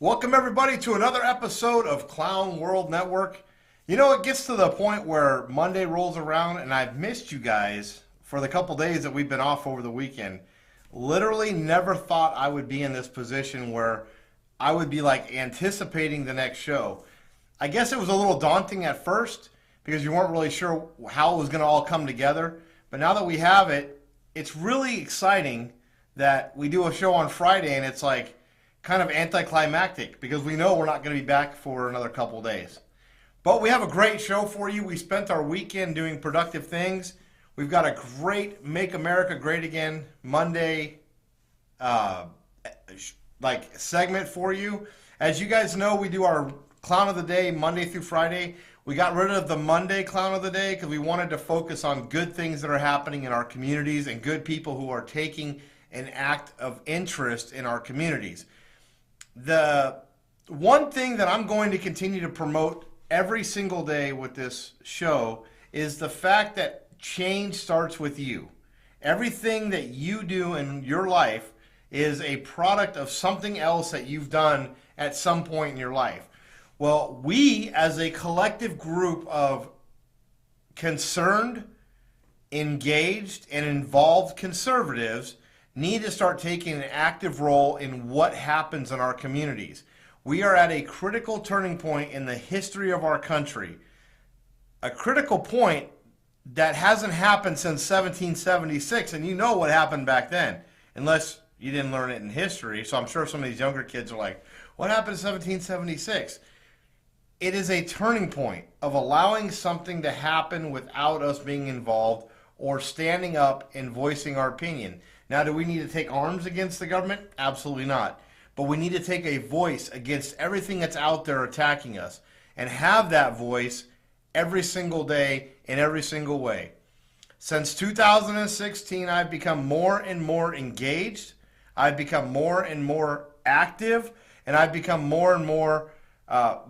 Welcome everybody to another episode of Clown World Network. You know, it gets to the point where Monday rolls around and I've missed you guys for the couple days that we've been off over the weekend. Literally never thought I would be in this position where I would be like anticipating the next show. I guess it was a little daunting at first because you weren't really sure how it was going to all come together. But now that we have it, it's really exciting that we do a show on Friday and it's like kind of anticlimactic because we know we're not going to be back for another couple days. But we have a great show for you. We spent our weekend doing productive things. We've got a great Make America Great Again Monday segment for you. As you guys know, we do our Clown of the Day Monday through Friday. We got rid of the Monday Clown of the Day because we wanted to focus on good things that are happening in our communities and good people who are taking an act of interest in our communities. The one thing that I'm going to continue to promote every single day with this show is the fact that change starts with you. Everything that you do in your life is a product of something else that you've done at some point in your life. Well, we as a collective group of concerned, engaged, and involved conservatives need to start taking an active role in what happens in our communities. We are at a critical turning point in the history of our country. A critical point that hasn't happened since 1776, and you know what happened back then, unless you didn't learn it in history. So I'm sure some of these younger kids are like, what happened in 1776? It is a turning point of allowing something to happen without us being involved or standing up and voicing our opinion. Now, do we need to take arms against the government? Absolutely not. But we need to take a voice against everything that's out there attacking us and have that voice every single day in every single way. Since 2016, I've become more and more engaged. I've become more and more active, and I've become more and more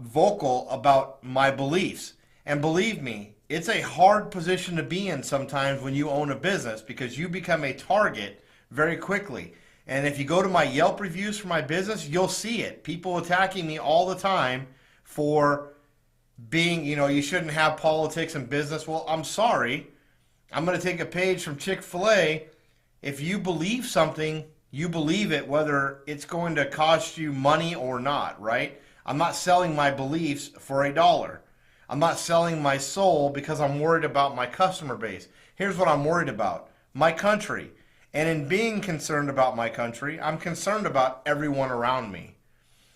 vocal about my beliefs. And believe me, it's a hard position to be in sometimes when you own a business because you become a target very quickly. And if you go to my Yelp reviews for my business, you'll see it. People attacking me all the time for being, you shouldn't have politics in business. Well, I'm sorry. I'm going to take a page from Chick-fil-A. If you believe something, you believe it, whether it's going to cost you money or not, right? I'm not selling my beliefs for $1. I'm not selling my soul because I'm worried about my customer base. Here's what I'm worried about: my country. And in being concerned about my country, I'm concerned about everyone around me.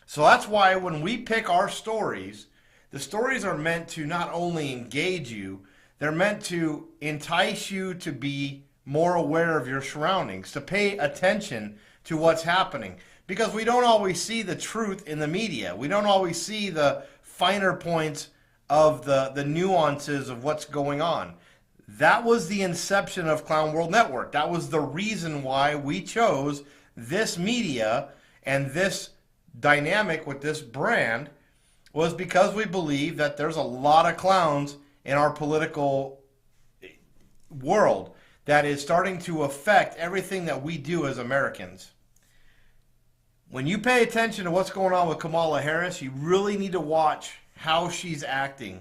So that's why when we pick our stories, the stories are meant to not only engage you, they're meant to entice you to be more aware of your surroundings, to pay attention to what's happening. Because we don't always see the truth in the media. We don't always see the finer points of the nuances of what's going on. That was the inception of Clown World Network. That was the reason why we chose this media and this dynamic with this brand, was because we believe that there's a lot of clowns in our political world that is starting to affect everything that we do as Americans. When you pay attention to what's going on with Kamala Harris, you really need to watch how she's acting.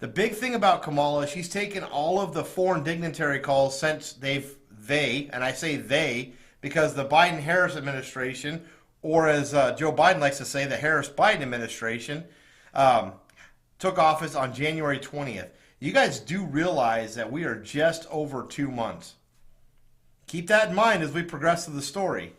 The big thing about Kamala, she's taken all of the foreign dignitary calls since and I say they because the Biden-Harris administration, or as Joe Biden likes to say, the Harris-Biden administration, took office on January 20th. You guys do realize that we are just over 2 months. Keep that in mind as we progress through the story,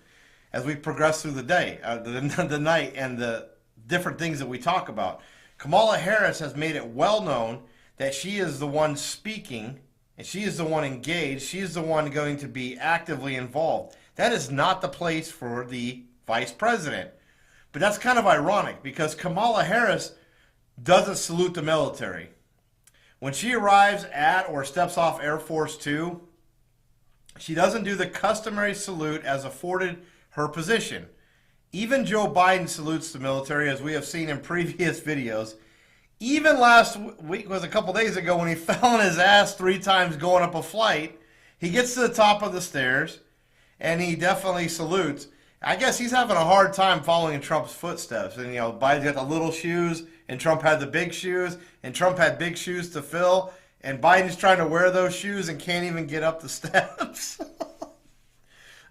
as we progress through the day, the night, and the different things that we talk about. Kamala Harris has made it well known that she is the one speaking and she is the one engaged. She is the one going to be actively involved. That is not the place for the vice president. But that's kind of ironic because Kamala Harris doesn't salute the military. When she arrives at or steps off Air Force 2, she doesn't do the customary salute as afforded her position. Even Joe Biden salutes the military, as we have seen in previous videos. Even last week, was a couple days ago, when he fell on his ass 3 times going up a flight, he gets to the top of the stairs, and he definitely salutes. I guess he's having a hard time following in Trump's footsteps. And, Biden's got the little shoes, and Trump had the big shoes, and Trump had big shoes to fill, and Biden's trying to wear those shoes and can't even get up the steps.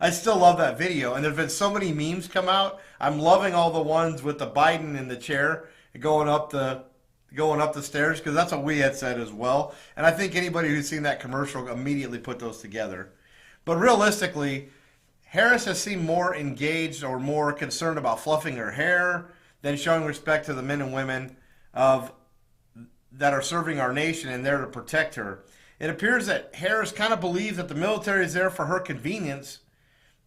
I still love that video, and there's been so many memes come out. I'm loving all the ones with the Biden in the chair going up the stairs, because that's what we had said as well. And I think anybody who's seen that commercial immediately put those together. But realistically, Harris has seemed more engaged or more concerned about fluffing her hair than showing respect to the men and women that are serving our nation and there to protect her. It appears that Harris kind of believes that the military is there for her convenience.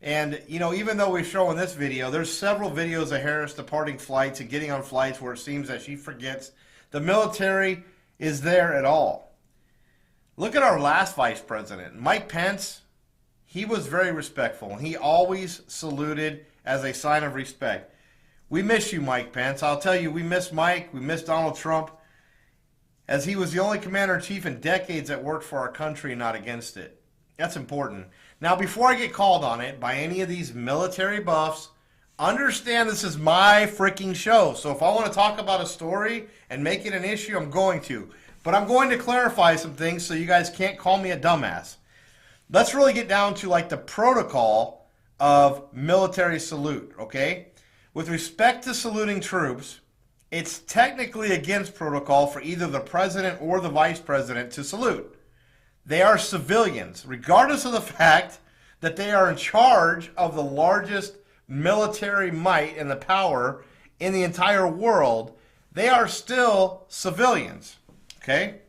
And, even though we've shown this video, there's several videos of Harris departing flights and getting on flights where it seems that she forgets the military is there at all. Look at our last vice president, Mike Pence. He was very respectful. He always saluted as a sign of respect. We miss you, Mike Pence. I'll tell you, we miss Mike. We miss Donald Trump, as he was the only commander-in-chief in decades that worked for our country and not against it. That's important. Now, before I get called on it by any of these military buffs, understand this is my freaking show. So if I want to talk about a story and make it an issue, I'm going to. But I'm going to clarify some things so you guys can't call me a dumbass. Let's really get down to like the protocol of military salute, okay? With respect to saluting troops, it's technically against protocol for either the president or the vice president to salute. They are civilians, regardless of the fact that they are in charge of the largest military might and the power in the entire world. They are still civilians, okay?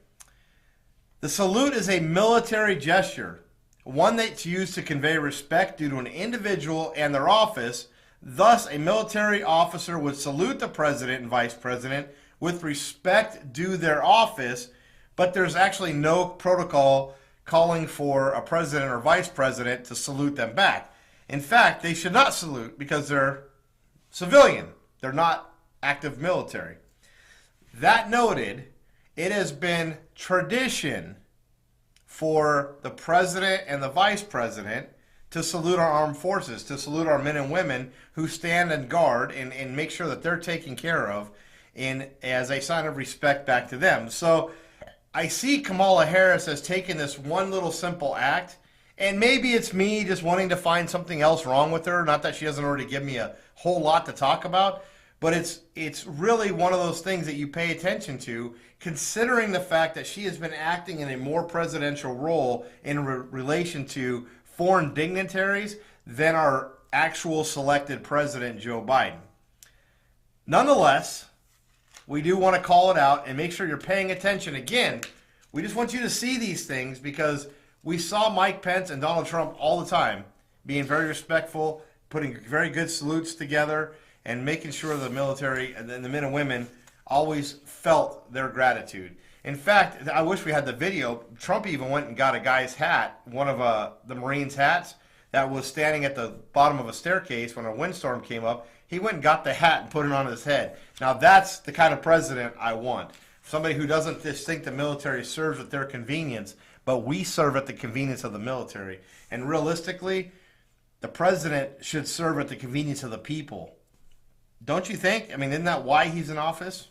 The salute is a military gesture, one that's used to convey respect due to an individual and their office. Thus, a military officer would salute the president and vice president with respect due their office, but there's actually no protocol calling for a president or vice president to salute them back. In fact, they should not salute because they're civilian. They're not active military. That noted, it has been tradition for the president and the vice president to salute our armed forces, to salute our men and women who stand and guard and make sure that they're taken care of as a sign of respect back to them. So I see Kamala Harris has taken this one little simple act, and maybe it's me just wanting to find something else wrong with her, not that she doesn't already give me a whole lot to talk about, but it's really one of those things that you pay attention to, considering the fact that she has been acting in a more presidential role in relation to foreign dignitaries than our actual selected president, Joe Biden. Nonetheless, we do want to call it out and make sure you're paying attention. Again, we just want you to see these things because we saw Mike Pence and Donald Trump all the time being very respectful, putting very good salutes together, and making sure the military and the men and women always felt their gratitude. In fact, I wish we had the video. Trump even went and got a guy's hat, one of the Marines' hats, that was standing at the bottom of a staircase when a windstorm came up. He went and got the hat and put it on his head. Now that's the kind of president I want. Somebody who doesn't just think the military serves at their convenience, but we serve at the convenience of the military. And realistically, the president should serve at the convenience of the people. Don't you think? I mean, isn't that why he's in office?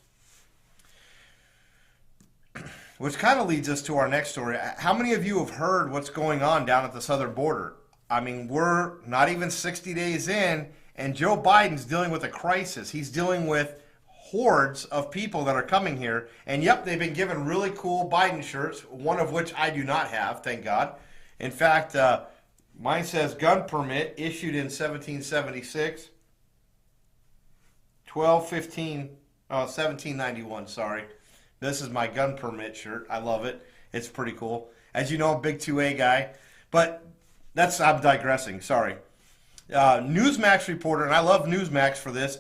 Which kind of leads us to our next story. How many of you have heard what's going on down at the southern border? I mean, we're not even 60 days in, and Joe Biden's dealing with a crisis. He's dealing with hordes of people that are coming here. And yep, they've been given really cool Biden shirts, one of which I do not have, thank God. In fact, mine says gun permit issued in 1776. 1791, sorry. This is my gun permit shirt. I love it. It's pretty cool. As you know, I'm a big 2A guy. But I'm digressing, sorry. NEWSMAX reporter, and I love NEWSMAX for this,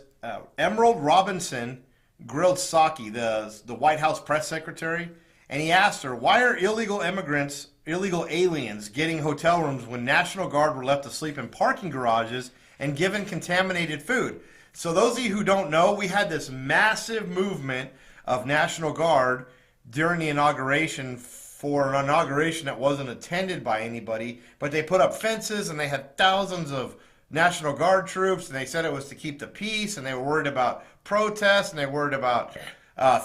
Emerald Robinson grilled Psaki, the White House press secretary, and he asked her, why are illegal aliens getting hotel rooms when National Guard were left to sleep in parking garages and given contaminated food? So those of you who don't know, we had this massive movement of National Guard during the inauguration for an inauguration that wasn't attended by anybody, but they put up fences and they had thousands of National Guard troops, and they said it was to keep the peace, and they were worried about protests, and they were worried about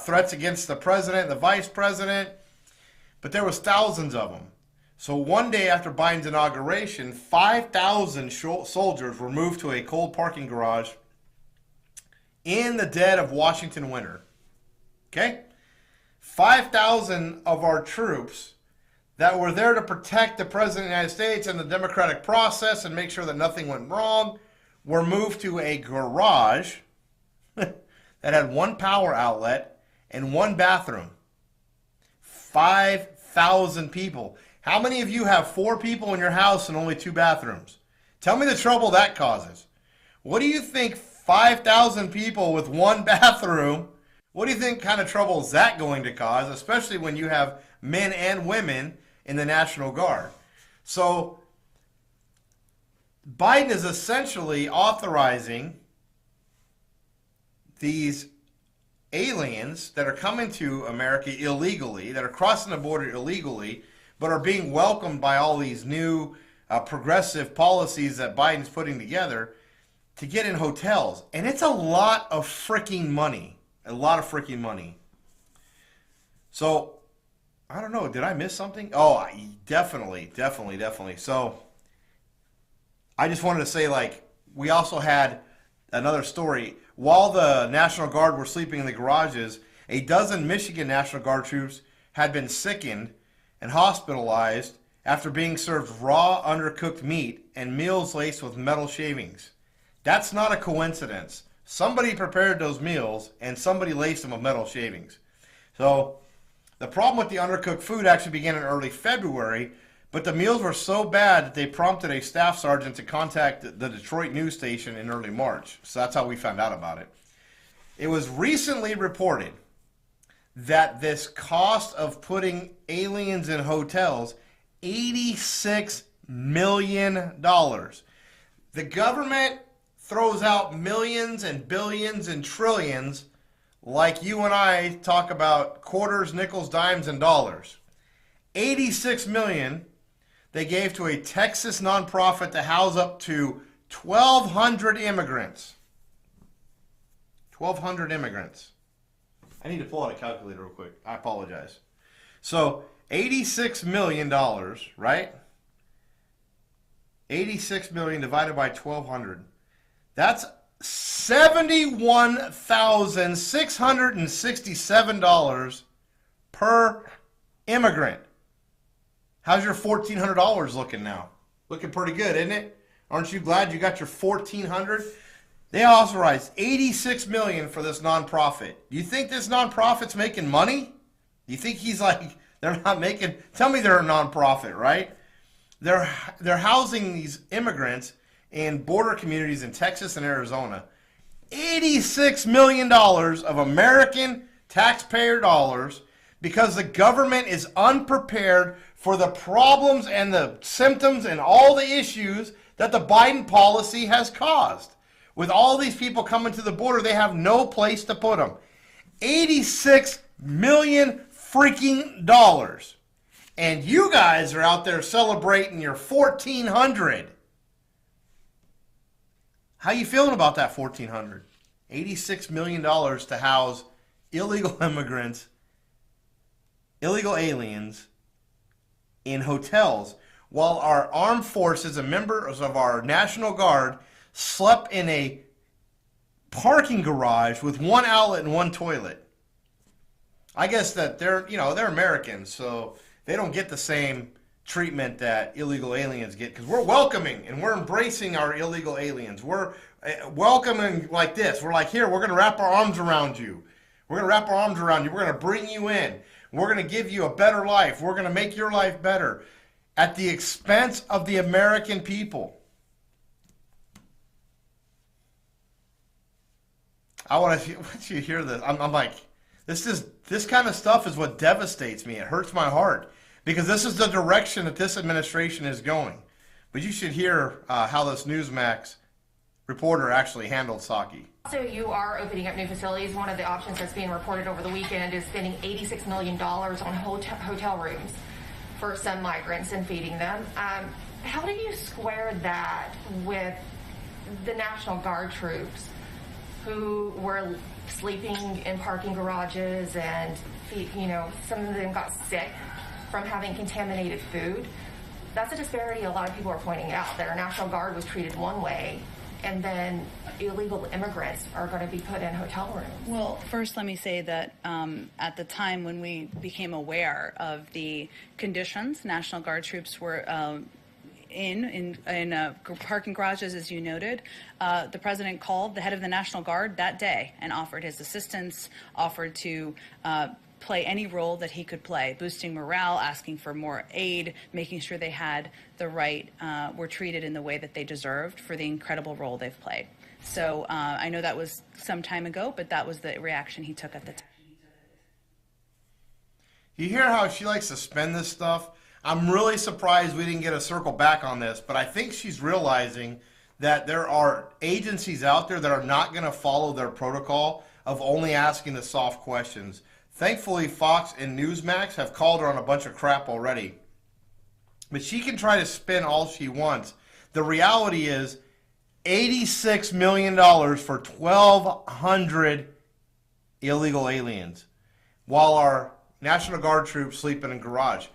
threats against the president and the vice president. But there was thousands of them. So one day after Biden's inauguration, 5,000 soldiers were moved to a cold parking garage in the dead of Washington winter. Okay? 5,000 of our troops that were there to protect the President of the United States and the democratic process and make sure that nothing went wrong were moved to a garage that had one power outlet and one bathroom. 5,000 people. How many of you have 4 people in your house and only 2 bathrooms? Tell me the trouble that causes. What do you think 5,000 people with one bathroom, what do you think kind of trouble is that going to cause, especially when you have men and women in the National Guard? So Biden is essentially authorizing these aliens that are coming to America illegally, that are crossing the border illegally, but are being welcomed by all these new progressive policies that Biden's putting together to get in hotels. And it's a lot of freaking money. A lot of freaking money. So, I don't know. Did I miss something? Oh, definitely. So, I just wanted to say, like, we also had another story. While the National Guard were sleeping in the garages, a dozen Michigan National Guard troops had been sickened and hospitalized after being served raw, undercooked meat and meals laced with metal shavings. That's not a coincidence. Somebody prepared those meals and somebody laced them with metal shavings. So the problem with the undercooked food actually began in early February, but the meals were so bad that they prompted a staff sergeant to contact the Detroit news station in early March. So that's how we found out about it. It was recently reported that this cost of putting aliens in hotels, $86 million. The government throws out millions and billions and trillions like you and I talk about quarters, nickels, dimes, and dollars. $86 million they gave to a Texas nonprofit to house up to 1,200 immigrants. 1,200 immigrants. I need to pull out a calculator real quick. I apologize. So, $86 million, right? 86 million divided by 1,200. That's $71,667 per immigrant. How's your $1,400 looking now? Looking pretty good, isn't it? Aren't you glad you got your $1,400? They authorized $86 million for this nonprofit. Do you think this nonprofit's making money? Do you think he's like, they're not making, tell me they're a nonprofit, right? They're housing these immigrants in border communities in Texas and Arizona. $86 million of American taxpayer dollars because the government is unprepared for the problems and the symptoms and all the issues that the Biden policy has caused. With all these people coming to the border, they have no place to put them. $86 million freaking dollars. And you guys are out there celebrating your $1,400. How you feeling about that $1,400? $86 million to house illegal immigrants, illegal aliens in hotels, while our armed forces and members of our National Guard slept in a parking garage with one outlet and one toilet. I guess that they're Americans, so they don't get the same treatment that illegal aliens get, because we're welcoming and we're embracing our illegal aliens. We're welcoming like this. We're like, here, we're going to wrap our arms around you. We're going to wrap our arms around you. We're going to bring you in. We're going to give you a better life. We're going to make your life better at the expense of the American people. I want you to hear this. I'm like, this kind of stuff is what devastates me. It hurts my heart because this is the direction that this administration is going. But you should hear how this NEWSMAX reporter actually handled Psaki. So you are opening up new facilities. One of the options that's being reported over the weekend is spending $86 million on hotel rooms for some migrants and feeding them. How do you square that with the National Guard troops who were sleeping in parking garages and, some of them got sick from having contaminated food. That's a disparity a lot of people are pointing out, that our National Guard was treated one way, and then illegal immigrants are going to be put in hotel rooms. Well, first let me say that at the time when we became aware of the conditions National Guard troops were in parking garages, as you noted, the president called the head of the National Guard that day and offered his assistance, offered to play any role that he could play, boosting morale, asking for more aid, making sure they had the right, were treated in the way that they deserved for the incredible role they've played. So I know that was some time ago, but that was the reaction he took at the time. You hear how she likes to spend this stuff? I'm really surprised we didn't get a circle back on this, but I think she's realizing that there are agencies out there that are not going to follow their protocol of only asking the soft questions. Thankfully, Fox and NEWSMAX have called her on a bunch of crap already. But she can try to spin all she wants. The reality is $86 million for 1,200 illegal aliens, while our National Guard troops sleep in a garage.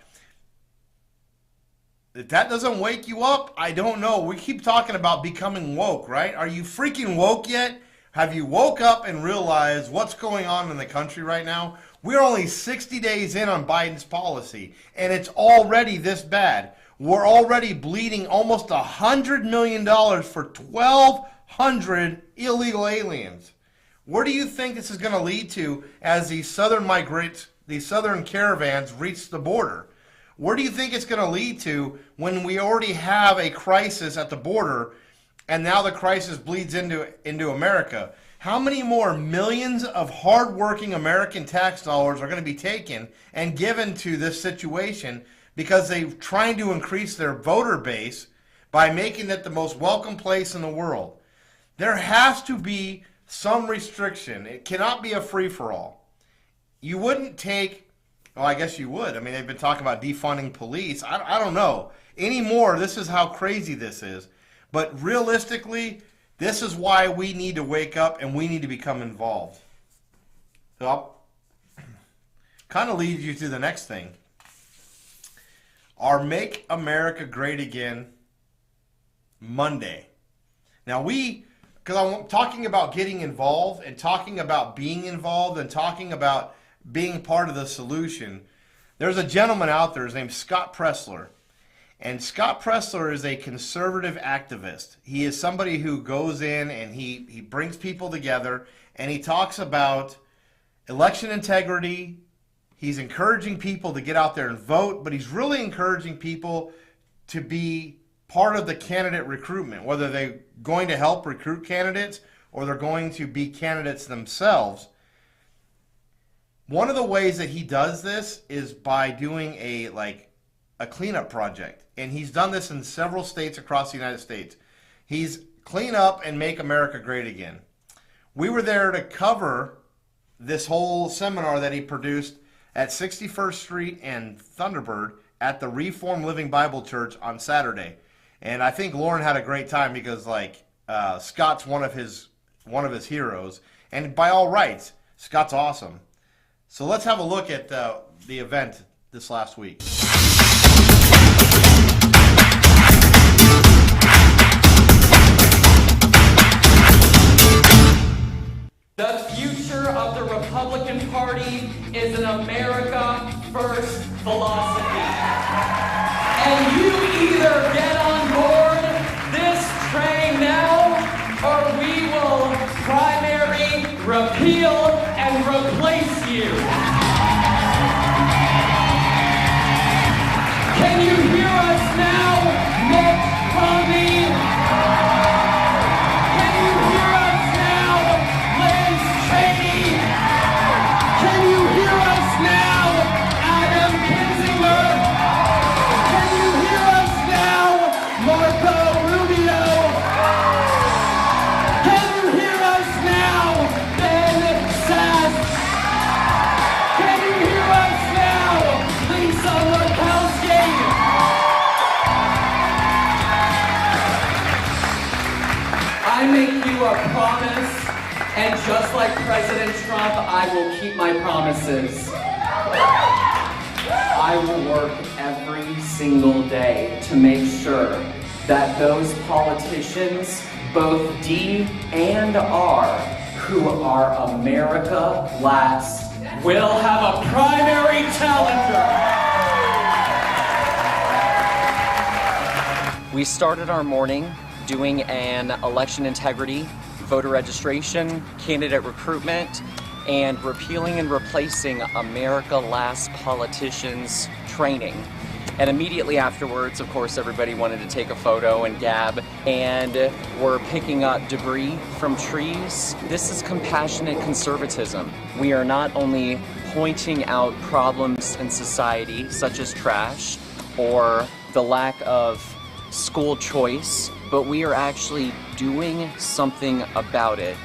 If that doesn't wake you up, I don't know. We keep talking about becoming woke, right? Are you freaking woke yet? Have you woke up and realized what's going on in the country right now? We're only 60 days in on Biden's policy, and it's already this bad. We're already bleeding almost $100 million for 1,200 illegal aliens. Where do you think this is going to lead to as these southern migrants, these southern caravans reach the border? Where do you think it's going to lead to when we already have a crisis at the border and now the crisis bleeds into America? How many more millions of hardworking American tax dollars are going to be taken and given to this situation because they're trying to increase their voter base by making it the most welcome place in the world? There has to be some restriction. It cannot be a free-for-all. You wouldn't take, well, I guess you would. I mean, they've been talking about defunding police. I don't know. Anymore, this is how crazy this is. But realistically, this is why we need to wake up and we need to become involved. So, kind of leads you to the next thing. Our Make America Great Again Monday. Now because I'm talking about getting involved and talking about being involved and talking about being part of the solution. There's a gentleman out there, his name's Scott Presler. And Scott Presler is a conservative activist. He is somebody who goes in and he brings people together and he talks about election integrity. He's encouraging people to get out there and vote, but he's really encouraging people to be part of the candidate recruitment, whether they're going to help recruit candidates or they're going to be candidates themselves. One of the ways that he does this is by doing a cleanup project. And he's done this in several states across the United States. He's clean up and make America great again. We were there to cover this whole seminar that he produced at 61st Street and Thunderbird at the Reformed Living Bible Church on Saturday. And I think Lauren had a great time because Scott's one of his heroes. And by all rights, Scott's awesome. So let's have a look at the event this last week. The future of the Republican Party is an America First philosophy. And you either get on board this train now, or we will primary, repeal, and replace you. Can you hear us now, Mitt Romney? Can you hear us now, Liz Cheney? Can you hear us now, Adam Kinzinger? Can you hear us now, Marco Rubio? Can you hear us now, Ben Sasse? I make you a promise, and just like President Trump, I will keep my promises. I will work every single day to make sure that those politicians, both D and R, who are America last, will have a primary challenger. We started our morning doing an election integrity, voter registration, candidate recruitment, and repealing and replacing America Last politicians training. And immediately afterwards, of course, everybody wanted to take a photo and gab, and we're picking up debris from trees. This is compassionate conservatism. We are not only pointing out problems in society, such as trash or the lack of school choice, but we are actually doing something about it,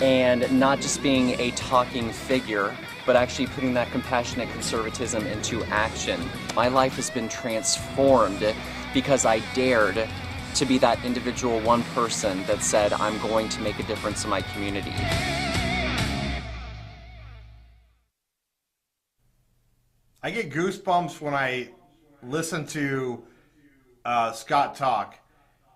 and not just being a talking figure, but actually putting that compassionate conservatism into action. My life has been transformed because I dared to be that individual one person that said, I'm going to make a difference in my community. I get goosebumps when I listen to Scott talk,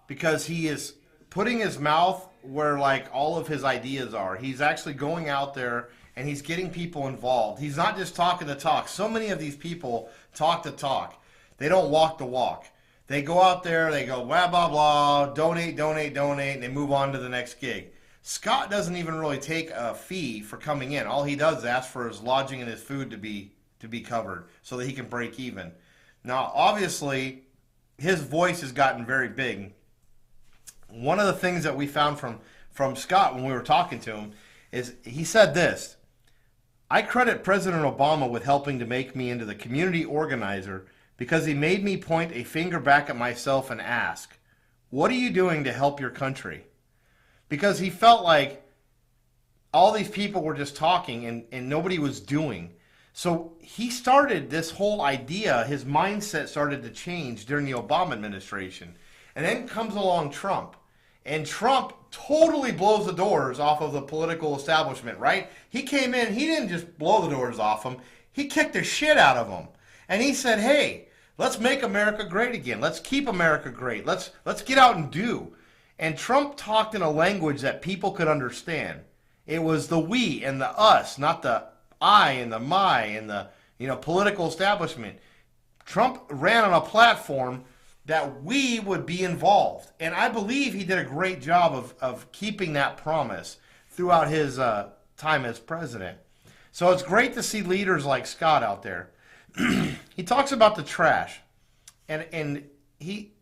because he is putting his mouth where like all of his ideas are. He's actually going out there and he's getting people involved. He's not just talking the talk. So many of these people talk the talk. They don't walk the walk. They go out there, they go blah, blah, blah, donate, donate, donate, and they move on to the next gig. Scott doesn't even really take a fee for coming in. All he does is ask for his lodging and his food to be covered so that he can break even. Now, obviously, his voice has gotten very big. One of the things that we found from Scott when we were talking to him is he said this: I credit President Obama with helping to make me into the community organizer because he made me point a finger back at myself and ask, what are you doing to help your country? Because he felt like all these people were just talking and nobody was doing. So he started this whole idea, his mindset started to change during the Obama administration. And then comes along Trump. And Trump totally blows the doors off of the political establishment, right? He came in, he didn't just blow the doors off them, he kicked the shit out of them. And he said, hey, let's make America great again. Let's keep America great. Let's get out and do. And Trump talked in a language that people could understand. It was the we and the us, not the I and the my and the political establishment. Trump ran on a platform that we would be involved. And I believe he did a great job of keeping that promise throughout his time as president. So it's great to see leaders like Scott out there. He talks about the trash. And he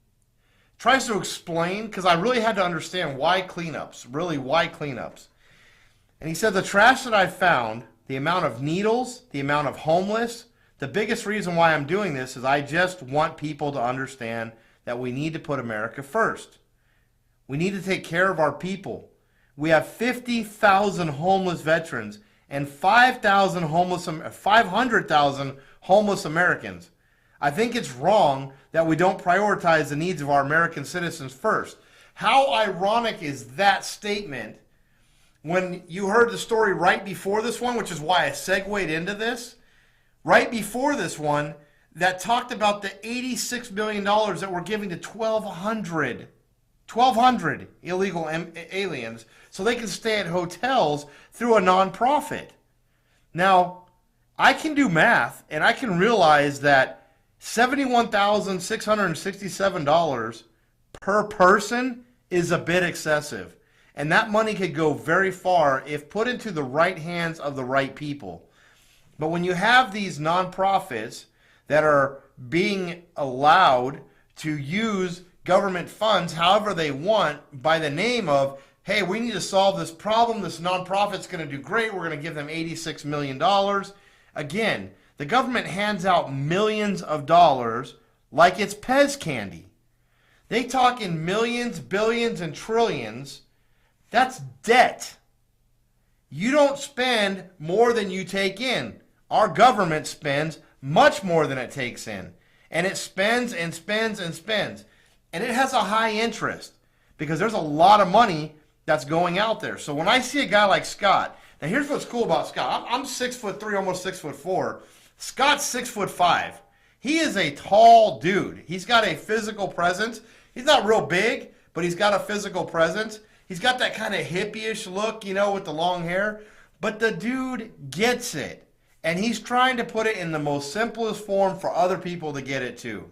tries to explain, because I really had to understand why cleanups, And he said, the trash that I found, the amount of needles, the amount of homeless, the biggest reason why I'm doing this is I just want people to understand that we need to put America first. We need to take care of our people. We have 50,000 homeless veterans and 500,000 homeless Americans. I think it's wrong that we don't prioritize the needs of our American citizens first. How ironic is that statement when you heard the story right before this one, which is why I segued into this, right before this one, that talked about the $86 million that we're giving to 1,200 illegal aliens so they can stay at hotels through a nonprofit. Now, I can do math, and I can realize that $71,667 per person is a bit excessive. And that money could go very far if put into the right hands of the right people. But when you have these nonprofits that are being allowed to use government funds however they want by the name of, hey, we need to solve this problem, this nonprofit's going to do great, we're going to give them $86 million. Again, the government hands out millions of dollars like it's Pez candy. They talk in millions, billions, and trillions. That's debt. You don't spend more than you take in. Our government spends much more than it takes in. And it spends and spends and spends. And it has a high interest because there's a lot of money that's going out there. So when I see a guy like Scott, now here's what's cool about Scott. I'm 6'3", almost 6'4". Scott's 6'5". He is a tall dude. He's got a physical presence. He's not real big, but he's got a physical presence. He's got that kind of hippie-ish look, you know, with the long hair. But the dude gets it. And he's trying to put it in the most simplest form for other people to get it too.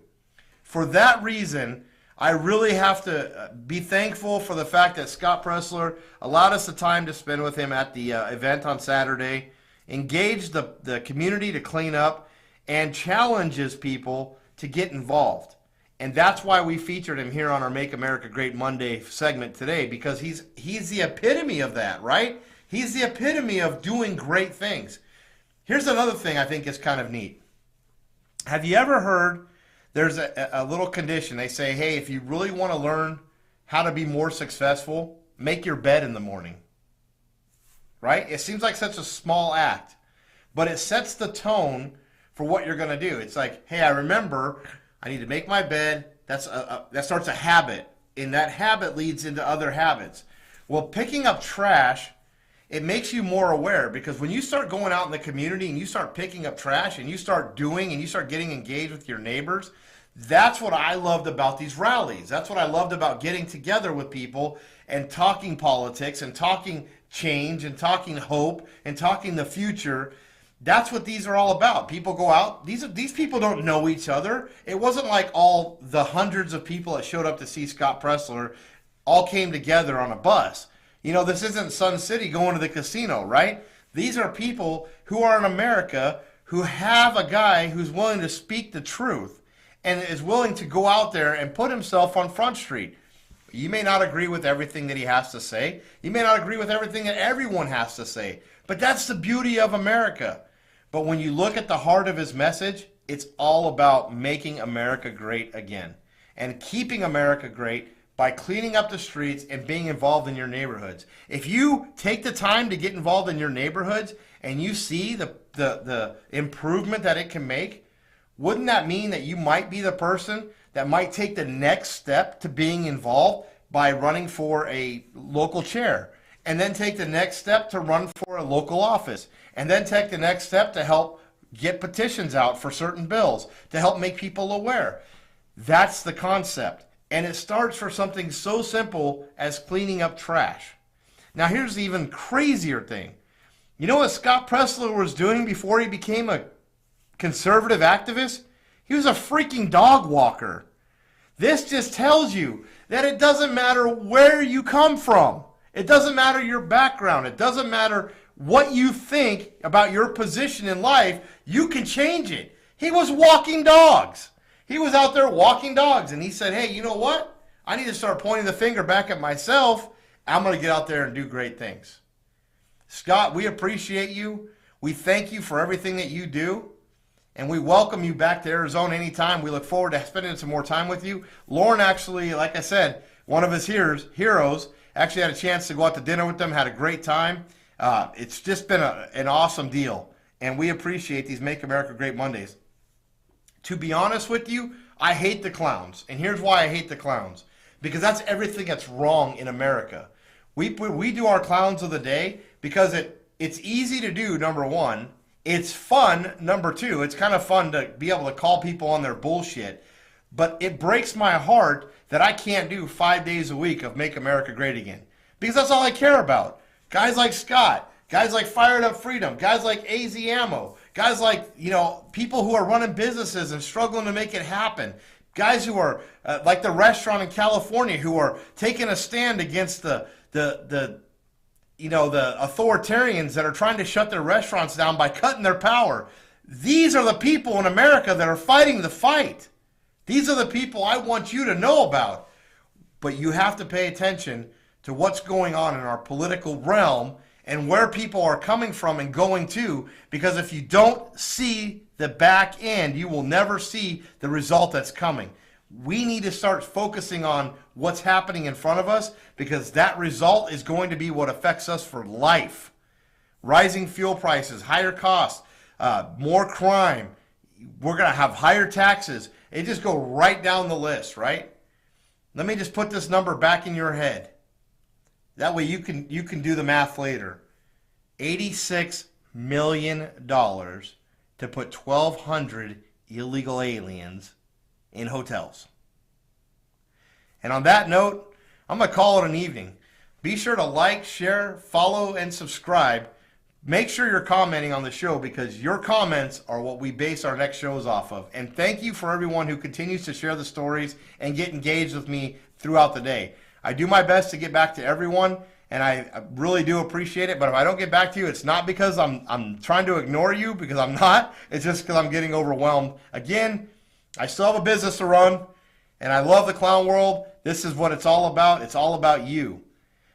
For that reason, I really have to be thankful for the fact that Scott Presler allowed us the time to spend with him at the event on Saturday, engaged the community to clean up, and challenges people to get involved. And that's why we featured him here on our Make America Great Monday segment today, because he's the epitome of that, right? He's the epitome of doing great things. Here's another thing I think is kind of neat. Have you ever heard there's a little condition? They say, hey, if you really want to learn how to be more successful, make your bed in the morning. Right? It seems like such a small act, but it sets the tone for what you're going to do. It's like, hey, I remember I need to make my bed. That starts a habit, and that habit leads into other habits. Well, picking up trash, it makes you more aware, because when you start going out in the community and you start picking up trash and you start doing and you start getting engaged with your neighbors, that's what I loved about these rallies. That's what I loved about getting together with people and talking politics and talking change and talking hope and talking the future. That's what these are all about. People go out. These people don't know each other. It wasn't like all the hundreds of people that showed up to see Scott Presler all came together on a bus. You know, this isn't Sun City going to the casino, right? These are people who are in America who have a guy who's willing to speak the truth and is willing to go out there and put himself on Front Street. You may not agree with everything that he has to say. You may not agree with everything that everyone has to say. But that's the beauty of America. But when you look at the heart of his message, it's all about making America great again and keeping America great by cleaning up the streets and being involved in your neighborhoods. If you take the time to get involved in your neighborhoods and you see the improvement that it can make, wouldn't that mean that you might be the person that might take the next step to being involved by running for a local chair, and then take the next step to run for a local office, and then take the next step to help get petitions out for certain bills, to help make people aware? That's the concept. And it starts for something so simple as cleaning up trash. Now here's the even crazier thing. You know what Scott Presler was doing before he became a conservative activist? He was a freaking dog walker. This just tells you that it doesn't matter where you come from. It doesn't matter your background. It doesn't matter what you think about your position in life. You can change it. He was walking dogs. He was out there walking dogs, and he said, hey, you know what? I need to start pointing the finger back at myself. I'm going to get out there and do great things. Scott, we appreciate you. We thank you for everything that you do, and we welcome you back to Arizona anytime. We look forward to spending some more time with you. Lauren actually, like I said, one of his heroes, actually had a chance to go out to dinner with them, had a great time. It's just been an awesome deal, and we appreciate these Make America Great Mondays. To be honest with you, I hate the clowns. And here's why I hate the clowns. Because that's everything that's wrong in America. We do our clowns of the day because it's easy to do, number one. It's fun, number two. It's kind of fun to be able to call people on their bullshit. But it breaks my heart that I can't do 5 days a week of Make America Great Again. Because that's all I care about. Guys like Scott, guys like Fired Up Freedom, guys like AZ Ammo, guys like, you know, people who are running businesses and struggling to make it happen. Guys who are like the restaurant in California who are taking a stand against the authoritarians that are trying to shut their restaurants down by cutting their power. These are the people in America that are fighting the fight. These are the people I want you to know about. But you have to pay attention to what's going on in our political realm and where people are coming from and going to, because if you don't see the back end, you will never see the result that's coming. We need to start focusing on what's happening in front of us, because that result is going to be what affects us for life. Rising fuel prices, higher costs, more crime. We're going to have higher taxes. It just go right down the list, right? Let me just put this number back in your head. That way you can do the math later. $86 million to put 1,200 illegal aliens in hotels. And on that note, I'm going to call it an evening. Be sure to like, share, follow, and subscribe. Make sure you're commenting on the show because your comments are what we base our next shows off of. And thank you for everyone who continues to share the stories and get engaged with me throughout the day. I do my best to get back to everyone, and I really do appreciate it. But if I don't get back to you, it's not because I'm trying to ignore you, because I'm not. It's just because I'm getting overwhelmed. Again, I still have a business to run, and I love the clown world. This is what it's all about. It's all about you.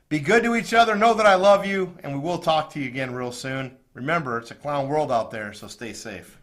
Be good to each other. Know that I love you, and we will talk to you again real soon. Remember, it's a clown world out there, so stay safe.